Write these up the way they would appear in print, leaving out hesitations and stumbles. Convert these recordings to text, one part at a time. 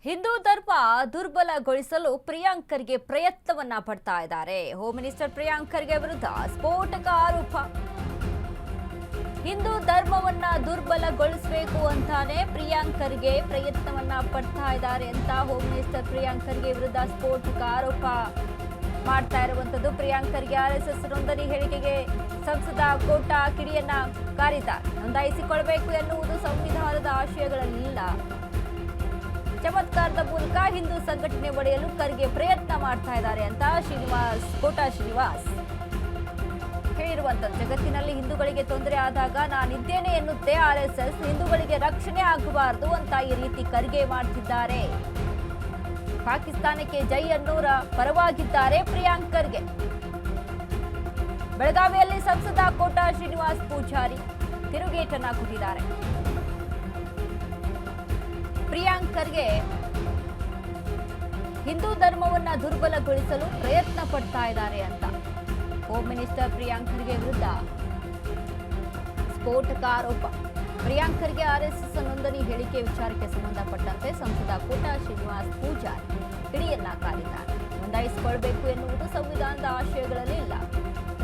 ಹಿಂದೂ ಧರ್ಮ ದುರ್ಬಲಗೊಳಿಸಲು ಪ್ರಿಯಾಂಕ್ ಖರ್ಗೆ ಪ್ರಯತ್ನವನ್ನ ಪಡ್ತಾ ಇದ್ದಾರೆ. ಹೋಮ್ ಮಿನಿಸ್ಟರ್ ಪ್ರಿಯಾಂಕ್ ಖರ್ಗೆ ವಿರುದ್ಧ ಸ್ಫೋಟಕ ಆರೋಪ. ಹಿಂದೂ ಧರ್ಮವನ್ನ ದುರ್ಬಲಗೊಳಿಸಬೇಕು ಅಂತಾನೆ ಪ್ರಿಯಾಂಕ್ ಖರ್ಗೆ ಪ್ರಯತ್ನವನ್ನ ಪಡ್ತಾ ಇದ್ದಾರೆ ಅಂತ ಹೋಮ್ ಮಿನಿಸ್ಟರ್ ಪ್ರಿಯಾಂಕ್ ಖರ್ಗೆ ವಿರುದ್ಧ ಸ್ಫೋಟಕ ಆರೋಪ ಮಾಡ್ತಾ ಇರುವಂತದ್ದು. ಪ್ರಿಯಾಂಕ್ ಖರ್ಗೆ ಆರ್ಎಸ್ಎಸ್ ನೋಂದಣಿ ಹೇಳಿಕೆಗೆ ಸಂಸದ ಕೋಟಾ ಕಿಡಿಯನ್ನ ಕಾರಿದ್ದಾರೆ. ನೋಂದಾಯಿಸಿಕೊಳ್ಳಬೇಕು ಎನ್ನುವುದು ಸಂವಿಧಾನದ ಆಶಯಗಳಲ್ಲಿಲ್ಲ. ಚಮತ್ಕಾರದ ಮೂಲಕ ಹಿಂದೂ ಸಂಘಟನೆ ಒಡೆಯಲು ಖರ್ಗೆ ಪ್ರಯತ್ನ ಮಾಡ್ತಾ ಇದ್ದಾರೆ ಅಂತ ಕೋಟಾ ಶ್ರೀನಿವಾಸ್ ಹೇಳಿರುವಂತದ್ದು. ಜಗತ್ತಿನಲ್ಲಿ ಹಿಂದೂಗಳಿಗೆ ತೊಂದರೆ ಆದಾಗ ನಾನಿದ್ದೇನೆ ಎನ್ನುತ್ತೆ ಆರ್ಎಸ್ಎಸ್. ಹಿಂದೂಗಳಿಗೆ ರಕ್ಷಣೆ ಆಗಬಾರದು ಅಂತ ಈ ರೀತಿ ಖರ್ಗೆ ಮಾಡ್ತಿದ್ದಾರೆ. ಪಾಕಿಸ್ತಾನಕ್ಕೆ ಜೈ ಅನ್ನೋರ ಪರವಾಗಿದ್ದಾರೆ ಪ್ರಿಯಾಂಕ್ ಖರ್ಗೆ. ಬೆಳಗಾವಿಯಲ್ಲಿ ಸಂಸದ ಕೋಟಾ ಶ್ರೀನಿವಾಸ್ ಪೂಜಾರಿ ತಿರುಗೇಟನ್ನ ಕೊಟ್ಟಿದ್ದಾರೆ. ಪ್ರಿಯಾಂಕ್ ಖರ್ಗೆ ಹಿಂದೂ ಧರ್ಮವನ್ನ ದುರ್ಬಲಗೊಳಿಸಲು ಪ್ರಯತ್ನ ಪಡ್ತಾ ಇದ್ದಾರೆ ಅಂತ ಹೋಮ್ ಮಿನಿಸ್ಟರ್ ಪ್ರಿಯಾಂಕ್ ಖರ್ಗೆ ವಿರುದ್ಧ ಸ್ಫೋಟಕ ಆರೋಪ. ಪ್ರಿಯಾಂಕ್ ಖರ್ಗೆ ಆರ್ಎಸ್ಎಸ್ ನೋಂದಣಿ ಹೇಳಿಕೆ ವಿಚಾರಕ್ಕೆ ಸಂಬಂಧಪಟ್ಟಂತೆ ಸಂಸದ ಕೋಟಾ ಶ್ರೀನಿವಾಸ್ ಪೂಜಾರಿ ಕಿಡಿಯನ್ನ ಕಾರಿದ್ದಾರೆ. ನೋಂದಾಯಿಸಿಕೊಳ್ಬೇಕು ಎನ್ನುವುದು ಸಂವಿಧಾನದ ಆಶಯಗಳಲ್ಲಿ ಇಲ್ಲ.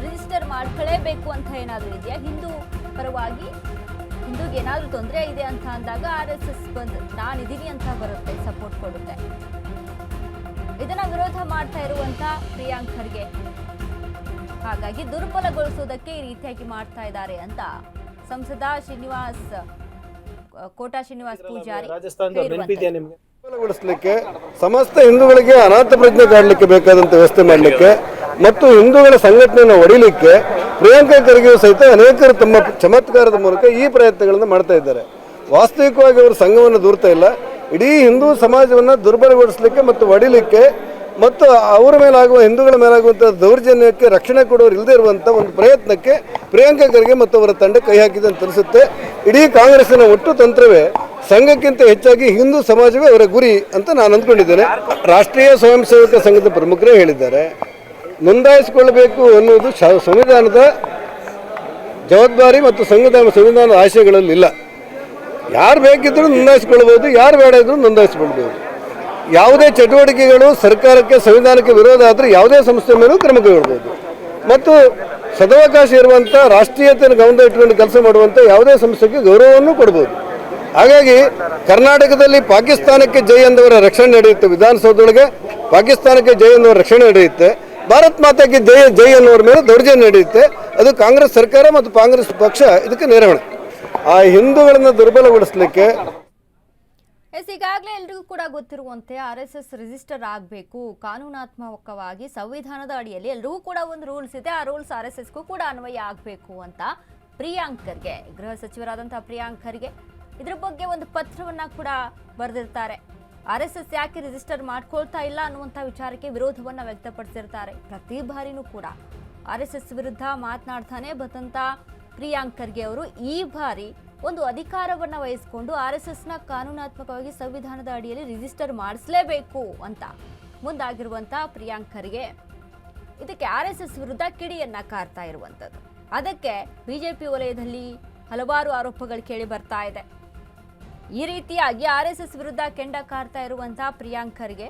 ರಿಜಿಸ್ಟರ್ ಮಾಡ್ಕೊಳ್ಳೇಬೇಕು ಅಂತ ಏನಾದರೂ ಇದೆಯಾ? ಹಿಂದೂ ಪರವಾಗಿ ಹಿಂದೂಗೆ ಏನಾದರೂ ತೊಂದರೆ ಇದೆ ಅಂತ ಅಂದಾಗ ಆರ್ಎಸ್ಎಸ್ ಬಂದು ನಾನಿದ್ದೀನಿ ಅಂತ ಬರುತ್ತೆ, ಸಪೋರ್ಟ್ ಕೊಡುತ್ತೆ. ಇದನ್ನ ವಿರೋಧ ಮಾಡ್ತಾ ಇರುವಂತ ಪ್ರಿಯಾಂಕ್ ಖರ್ಗೆ ಹಾಗಾಗಿ ದುರ್ಬಲಗೊಳಿಸುವುದಕ್ಕೆ ಈ ರೀತಿಯಾಗಿ ಮಾಡ್ತಾ ಇದ್ದಾರೆ ಅಂತ ಸಂಸದ ಕೋಟಾ ಶ್ರೀನಿವಾಸ್ ಪೂಜಾರಿ ದುರ್ಬಲಗೊಳಿಸಲಿಕ್ಕೆ ಸಮಸ್ತ ಹಿಂದೂಗಳಿಗೆ ಅನಾಥ ಪ್ರಜ್ಞೆ ಕಾಡಲಿಕ್ಕೆ ಬೇಕಾದಂತ ವ್ಯವಸ್ಥೆ ಮಾಡಲಿಕ್ಕೆ ಮತ್ತು ಹಿಂದೂಗಳ ಸಂಘಟನೆಯನ್ನು ಒಡಿಲಿಕ್ಕೆ ಪ್ರಿಯಾಂಕ್ ಖರ್ಗೆ ಸಹಿತ ಅನೇಕರು ತಮ್ಮ ಚಮತ್ಕಾರದ ಮೂಲಕ ಈ ಪ್ರಯತ್ನಗಳನ್ನು ಮಾಡ್ತಾ ಇದ್ದಾರೆ. ವಾಸ್ತವಿಕವಾಗಿ ಅವರು ಸಂಘವನ್ನು ದೂರ್ತಾ ಇಲ್ಲ. ಇಡೀ ಹಿಂದೂ ಸಮಾಜವನ್ನು ದುರ್ಬಲಗೊಳಿಸಲಿಕ್ಕೆ ಮತ್ತು ಒಡಿಲಿಕ್ಕೆ ಮತ್ತು ಅವರ ಮೇಲಾಗುವ ಹಿಂದೂಗಳ ಮೇಲಾಗುವಂಥ ದೌರ್ಜನ್ಯಕ್ಕೆ ರಕ್ಷಣೆ ಕೊಡೋರು ಇಲ್ಲದೆ ಇರುವಂಥ ಒಂದು ಪ್ರಯತ್ನಕ್ಕೆ ಪ್ರಿಯಾಂಕ್ ಖರ್ಗೆ ಮತ್ತು ಅವರ ತಂಡ ಕೈ ಹಾಕಿದೆ ಅಂತ ಅನಿಸುತ್ತೆ. ಇಡೀ ಕಾಂಗ್ರೆಸ್ಸಿನ ಒಟ್ಟು ತಂತ್ರವೇ ಸಂಘಕ್ಕಿಂತ ಹೆಚ್ಚಾಗಿ ಹಿಂದೂ ಸಮಾಜವೇ ಅವರ ಗುರಿ ಅಂತ ನಾನು ಅಂದ್ಕೊಂಡಿದ್ದೇನೆ. ರಾಷ್ಟ್ರೀಯ ಸ್ವಯಂ ಸೇವಕ ಸಂಘದ ಪ್ರಮುಖರೇ ಹೇಳಿದ್ದಾರೆ, ನೋಂದಾಯಿಸಿಕೊಳ್ಳಬೇಕು ಅನ್ನುವುದು ಸಂವಿಧಾನದ ಜವಾಬ್ದಾರಿ ಮತ್ತು ಸಂವಿಧಾನದ ಆಶಯಗಳಲ್ಲಿ ಇಲ್ಲ. ಯಾರು ಬೇಕಿದ್ರೂ ನೋಂದಾಯಿಸಿಕೊಳ್ಬೋದು, ಯಾರು ಬೇಡ ಇದ್ರೂ ನೋಂದಾಯಿಸಿಕೊಳ್ಬೋದು. ಯಾವುದೇ ಚಟುವಟಿಕೆಗಳು ಸರ್ಕಾರಕ್ಕೆ ಸಂವಿಧಾನಕ್ಕೆ ವಿರೋಧ ಆದರೆ ಯಾವುದೇ ಸಂಸ್ಥೆ ಮೇಲೂ ಕ್ರಮ ಕೈಗೊಳ್ಬೋದು ಮತ್ತು ಸದಾವಕಾಶ ಇರುವಂಥ ರಾಷ್ಟ್ರೀಯತೆಯನ್ನು ಗಮನ ಇಟ್ಟುಕೊಂಡು ಕೆಲಸ ಮಾಡುವಂಥ ಯಾವುದೇ ಸಂಸ್ಥೆಗೆ ಗೌರವವನ್ನು ಕೊಡ್ಬೋದು. ಹಾಗಾಗಿ ಕರ್ನಾಟಕದಲ್ಲಿ ಪಾಕಿಸ್ತಾನಕ್ಕೆ ಜೈ ಎಂದವರ ರಕ್ಷಣೆ ನಡೆಯುತ್ತೆ. ವಿಧಾನಸೌಧದೊಳಗೆ ಪಾಕಿಸ್ತಾನಕ್ಕೆ ಜೈ ಎಂದವರ ರಕ್ಷಣೆ ನಡೆಯುತ್ತೆ. ಭಾರತ್ ಮಾತಾಕ್ಕೆ ಜೈ ಅನ್ನೋರ ಮೇಲೆ ದೌರ್ಜನ್ಯ ನಡೆಯುತ್ತೆ. ಅದು ಕಾಂಗ್ರೆಸ್ ಸರ್ಕಾರ ಮತ್ತು ಕಾಂಗ್ರೆಸ್ ಪಕ್ಷ ಇದಕ್ಕೆ ನೆರವಣೆ. ಆ ಹಿಂದೂಗಳನ್ನು ದುರ್ಬಲಗೊಳಿಸಲಿಕ್ಕೆ ಈಗಾಗಲೇ ಎಲ್ರಿಗೂ ಕೂಡ ಗೊತ್ತಿರುವಂತೆ ಆರ್ಎಸ್ಎಸ್ ರಿಜಿಸ್ಟರ್ ಆಗಬೇಕು, ಕಾನೂನಾತ್ಮಕವಾಗಿ ಸಂವಿಧಾನದ ಅಡಿಯಲ್ಲಿ ಎಲ್ರಿಗೂ ಕೂಡ ಒಂದು ರೂಲ್ಸ್ ಇದೆ. ಆ ರೂಲ್ಸ್ ಆರ್ಎಸ್ಎಸ್ಗೂ ಕೂಡ ಅನ್ವಯ ಆಗಬೇಕು ಅಂತ ಪ್ರಿಯಾಂಕ್ ಖರ್ಗೆ, ಗೃಹ ಸಚಿವರಾದಂತಹ ಪ್ರಿಯಾಂಕ್ ಖರ್ಗೆ ಇದ್ರ ಬಗ್ಗೆ ಒಂದು ಪತ್ರವನ್ನ ಕೂಡ ಬರೆದಿರ್ತಾರೆ. ಆರ್ಎಸ್ಎಸ್ ಯಾಕೆ ರಿಜಿಸ್ಟರ್ ಮಾಡ್ಕೊಳ್ತಾ ಇಲ್ಲ ಅನ್ನುವಂಥ ವಿಚಾರಕ್ಕೆ ವಿರೋಧವನ್ನ ವ್ಯಕ್ತಪಡಿಸಿರ್ತಾರೆ. ಪ್ರತಿ ಬಾರಿನೂ ಕೂಡ ಆರ್ಎಸ್ಎಸ್ ವಿರುದ್ಧ ಮಾತನಾಡ್ತಾನೆ ಬಂದಂತ ಪ್ರಿಯಾಂಕ್ ಖರ್ಗೆ ಅವರು ಈ ಬಾರಿ ಒಂದು ಅಧಿಕಾರವನ್ನ ವಹಿಸಿಕೊಂಡು ಆರ್ಎಸ್ಎಸ್ನ ಕಾನೂನಾತ್ಮಕವಾಗಿ ಸಂವಿಧಾನದ ಅಡಿಯಲ್ಲಿ ರಿಜಿಸ್ಟರ್ ಮಾಡಿಸಲೇಬೇಕು ಅಂತ ಮುಂದಾಗಿರುವಂತ ಪ್ರಿಯಾಂಕ್ ಖರ್ಗೆ ಇದಕ್ಕೆ ಆರ್ಎಸ್ಎಸ್ ವಿರುದ್ಧ ಕಿಡಿಯನ್ನ ಕಾರ್ತಾ ಇರುವಂತದ್ದು. ಅದಕ್ಕೆ ಬಿಜೆಪಿ ವಲಯದಲ್ಲಿ ಹಲವಾರು ಆರೋಪಗಳು ಕೇಳಿ ಬರ್ತಾ ಇದೆ. ಈ ರೀತಿಯಾಗಿ ಆರ್ಎಸ್ಎಸ್ ವಿರುದ್ಧ ಕೆಂಡ ಕಾರ್ತಾ ಇರುವಂತಹ ಪ್ರಿಯಾಂಕ್ ಖರ್ಗೆ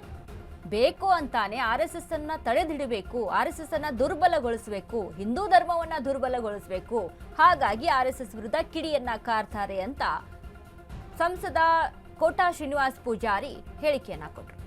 ಬೇಕು ಅಂತಾನೆ ಆರ್ಎಸ್ಎಸ್ ಅನ್ನ ತಡೆದಿಡಬೇಕು, ಆರ್ಎಸ್ಎಸ್ ಅನ್ನ ದುರ್ಬಲಗೊಳಿಸಬೇಕು, ಹಿಂದೂ ಧರ್ಮವನ್ನ ದುರ್ಬಲಗೊಳಿಸಬೇಕು, ಹಾಗಾಗಿ ಆರ್ಎಸ್ಎಸ್ ವಿರುದ್ಧ ಕಿಡಿಯನ್ನ ಕಾರ್ತಾರೆ ಅಂತ ಸಂಸದ ಕೋಟಾ ಶ್ರೀನಿವಾಸ್ ಪೂಜಾರಿ ಹೇಳಿಕೆಯನ್ನ ಕೊಟ್ಟರು.